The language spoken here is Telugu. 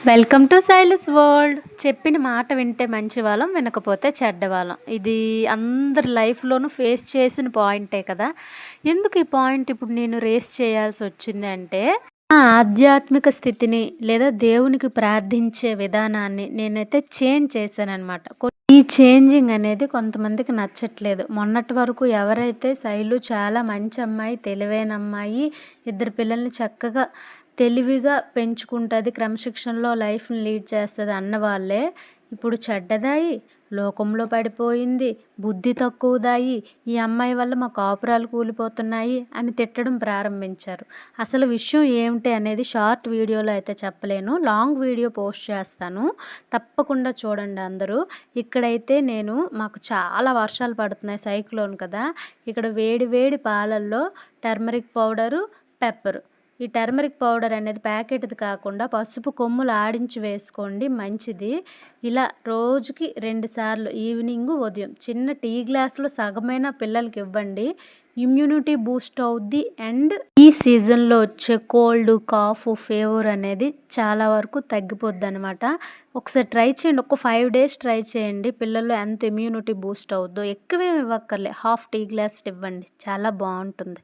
Welcome to Silas world. చెప్పిన మాట వింటే మంచి వాళ్ళం, వినకపోతే చెడ్డవాళ్ళం. ఇది అందరి లైఫ్లోనూ ఫేస్ చేసిన పాయింటే కదా. ఎందుకు ఈ పాయింట్ ఇప్పుడు నేను రేస్ చేయాల్సి వచ్చింది అంటే, ఆ ఆధ్యాత్మిక స్థితిని లేదా దేవునికి ప్రార్థించే విధానాన్ని నేనైతే చేంజ్ చేశానన్నమాట. ఈ చేంజింగ్ అనేది కొంతమందికి నచ్చట్లేదు. మొన్నటి వరకు ఎవరైతే శైలు చాలా మంచి అమ్మాయి, తెలివైన అమ్మాయి, ఇద్దరు పిల్లల్ని చక్కగా తెలివిగా పెంచుకుంటుంది, క్రమశిక్షణలో లైఫ్ని లీడ్ చేస్తుంది అన్న వాళ్ళే ఇప్పుడు చెడ్డదాయి, లోకంలో పడిపోయింది, బుద్ధి తక్కువదాయి, ఈ అమ్మాయి వల్ల మా కాపురాలు కూలిపోతున్నాయి అని తిట్టడం ప్రారంభించారు. అసలు విషయం ఏమిటి అనేది షార్ట్ వీడియోలో అయితే చెప్పలేను, లాంగ్ వీడియో పోస్ట్ చేస్తాను, తప్పకుండా చూడండి అందరూ. ఇక్కడైతే మాకు చాలా వర్షాలు పడుతున్నాయి, సైక్లోన్ కదా. ఇక్కడ వేడి వేడి పాలల్లో టర్మరిక్ పౌడరు, పెప్పరు. ఈ టర్మరిక్ పౌడర్ అనేది ప్యాకెట్ది కాకుండా పసుపు కొమ్ములు ఆడించి వేసుకోండి, మంచిది. ఇలా రోజుకి 2 సార్లు, ఈవినింగ్, ఉదయం, చిన్న టీ గ్లాసులో సగమైన పిల్లలకి ఇవ్వండి. ఇమ్యూనిటీ బూస్ట్ అవుద్ది. అండ్ ఈ సీజన్లో వచ్చే కోల్డ్, కాఫ్, ఫీవర్ అనేది చాలా వరకు తగ్గిపోద్ది అనమాట. ఒకసారి ట్రై చేయండి, ఒక 5 days ట్రై చేయండి. పిల్లల్లో ఎంత ఇమ్యూనిటీ బూస్ట్ అవుద్దో. ఎక్కువేమి ఇవ్వక్కర్లే, హాఫ్ టీ గ్లాస్ ఇవ్వండి, చాలా బాగుంటుంది.